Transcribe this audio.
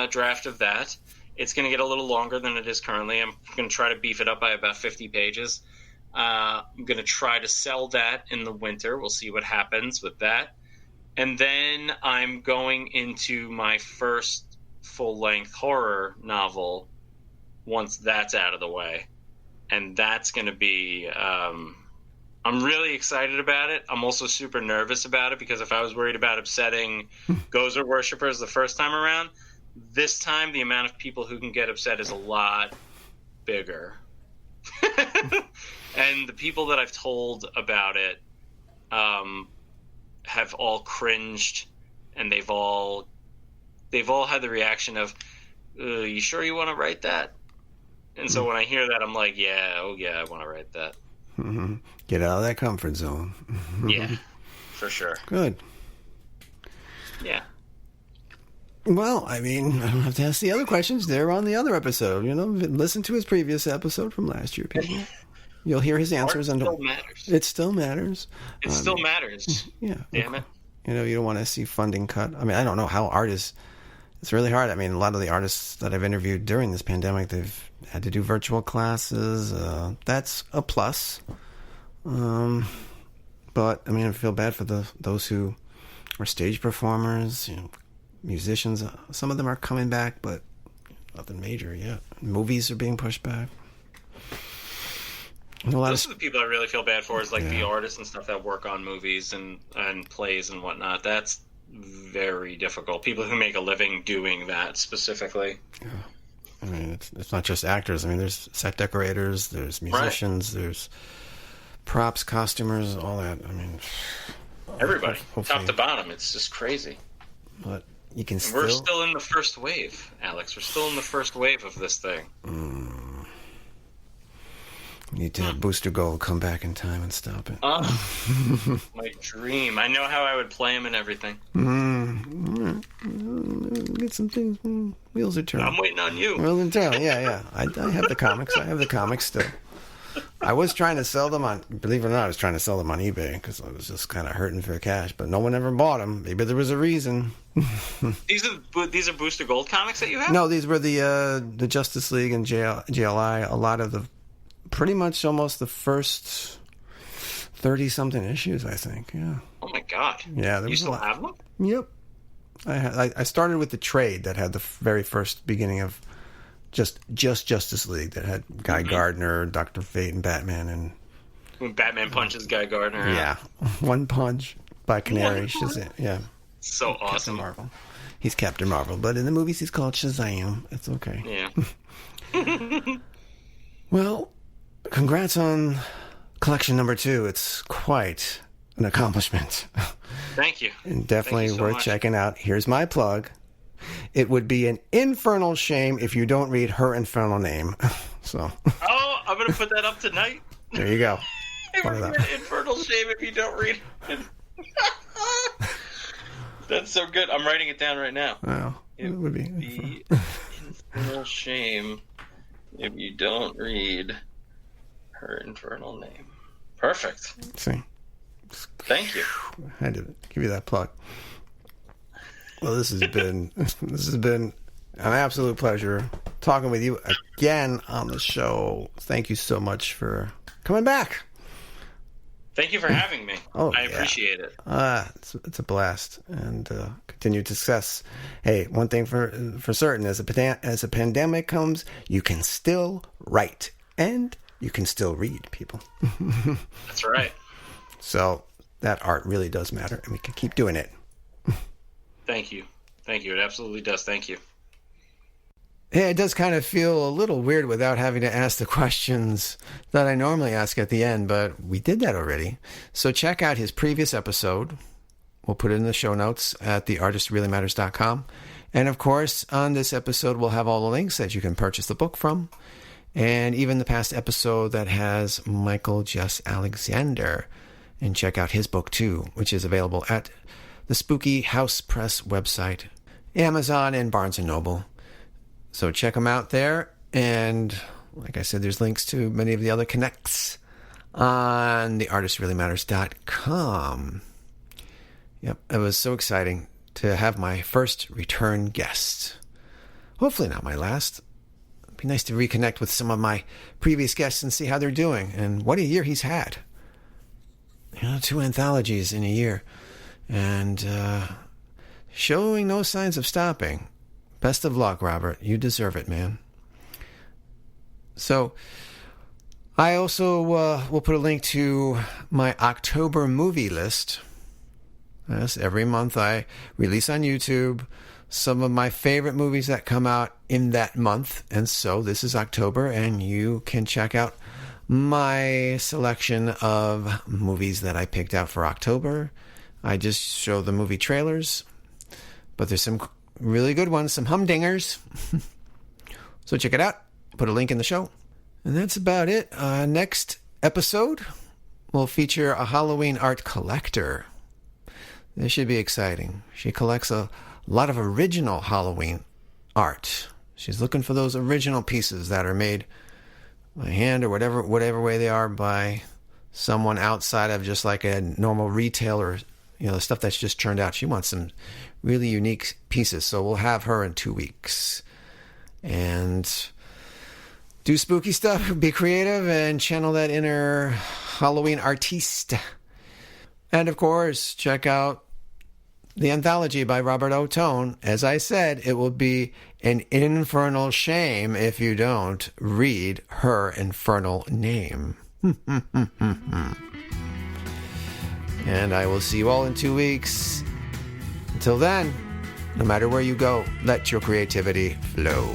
draft of that. It's going to get a little longer than it is currently. I'm going to try to beef it up by about 50 pages. I'm going to try to sell that in the winter. We'll see what happens with that. And then I'm going into my first full-length horror novel once that's out of the way. And that's going to be... I'm really excited about it. I'm also super nervous about it because if I was worried about upsetting Gozer worshippers the first time around, this time the amount of people who can get upset is a lot bigger. And the people that I've told about it have all cringed, and they've all had the reaction of, you sure you want to write that? And so when I hear that, I'm like, yeah, I want to write that. Mm-hmm. Get out of that comfort zone. Yeah, for sure. Good. Yeah. Well, I mean, I don't have to ask the other questions. They're on the other episode. You know, listen to his previous episode from last year, people. You'll hear his answers. Art still matters. It still matters. It still matters. Yeah. Damn it. You know, you don't want to see funding cut. I mean, I don't know how artists... It's really hard. I mean, a lot of the artists that I've interviewed during this pandemic, they've had to do virtual classes. That's a plus. But, I mean, I feel bad for those who are stage performers, you know, musicians. Some of them are coming back, but nothing major yet. Movies are being pushed back. Those are the people I really feel bad for, is like the artists and stuff that work on movies and plays and whatnot. That's very difficult. People who make a living doing that specifically. Yeah. I mean, it's not just actors. I mean, there's set decorators, there's musicians, there's props, costumers, all that. I mean, everybody, top to bottom. It's just crazy. But you can still... We're still in the first wave, Alex. We're still in the first wave of this thing. We need to have Booster Gold come back in time and stop it. My dream. I know how I would play him and everything. Get some things. Wheels are turning. I'm waiting on you. Wheels are turning. Yeah. I have the comics. I have the comics still. I was trying to sell them on, believe it or not, I was trying to sell them on eBay because I was just kind of hurting for cash, but no one ever bought them. Maybe there was a reason. These are Booster Gold comics that you have? No, these were the Justice League and JLI. A lot of the, pretty much almost the first 30-something issues, I think. Yeah. Oh my god. Yeah. You still have them? Yep. I started with the trade that had the very first beginning of just Justice League that had Guy Gardner, Dr. Fate, and Batman. And when Batman punches Guy Gardner. Yeah. One punch by Canary. Shazam. Yeah. So awesome. Captain Marvel. He's Captain Marvel, but in the movies he's called Shazam. It's okay. Yeah. Well, congrats on collection number 2. It's quite an accomplishment. Thank you. And definitely worth checking out. Here's my plug. It would be an infernal shame if you don't read her infernal name. So. Oh, I'm going to put that up tonight. There you go. It would be an infernal shame if you don't read it. That's so good. I'm writing it down right now. Well, it would be infernal shame if you don't read her infernal name. Perfect. See. Thank you. I had to give you that plug. Well, this has been an absolute pleasure talking with you again on the show. Thank you so much for coming back. Thank you for having me. I appreciate it. It's a blast, and continued success. Hey, one thing for certain, as a pandemic comes, you can still write and you can still read, people. That's right. So that art really does matter, and we can keep doing it. Thank you. It absolutely does. Thank you. Yeah, it does kind of feel a little weird without having to ask the questions that I normally ask at the end, but we did that already. So check out his previous episode. We'll put it in the show notes at theartistreallymatters.com. And of course, on this episode, we'll have all the links that you can purchase the book from, and even the past episode that has Michael Jess Alexander. And check out his book too, which is available at the Spooky House Press website, Amazon, and Barnes & Noble. So check them out there. And like I said, there's links to many of the other connects on theartistreallymatters.com. Yep, it was so exciting to have my first return guest. hopefully not my last. It'd be nice to reconnect with some of my previous guests and see how they're doing. And what a year he's had. 2 anthologies in a year. And showing no signs of stopping. Best of luck, Robert. You deserve it, man. So, I also will put a link to my October movie list. Yes, every month I release on YouTube some of my favorite movies that come out in that month. And so this is October, and you can check out my selection of movies that I picked out for October. I just show the movie trailers, but there's some really good ones, some humdingers. So check it out. Put a link in the show. And that's about it. Next episode will feature a Halloween art collector. This should be exciting. She collects a lot of original Halloween art. She's looking for those original pieces that are made by hand or whatever way they are by someone outside of just like a normal retailer, the stuff that's just churned out. She wants some really unique pieces. So we'll have her in 2 weeks. And do spooky stuff, be creative, and channel that inner Halloween artiste. And of course, check out the anthology by Robert Ottone. As I said, it will be an infernal shame if you don't read her infernal name. And I will see you all in 2 weeks. Until then, no matter where you go, let your creativity flow.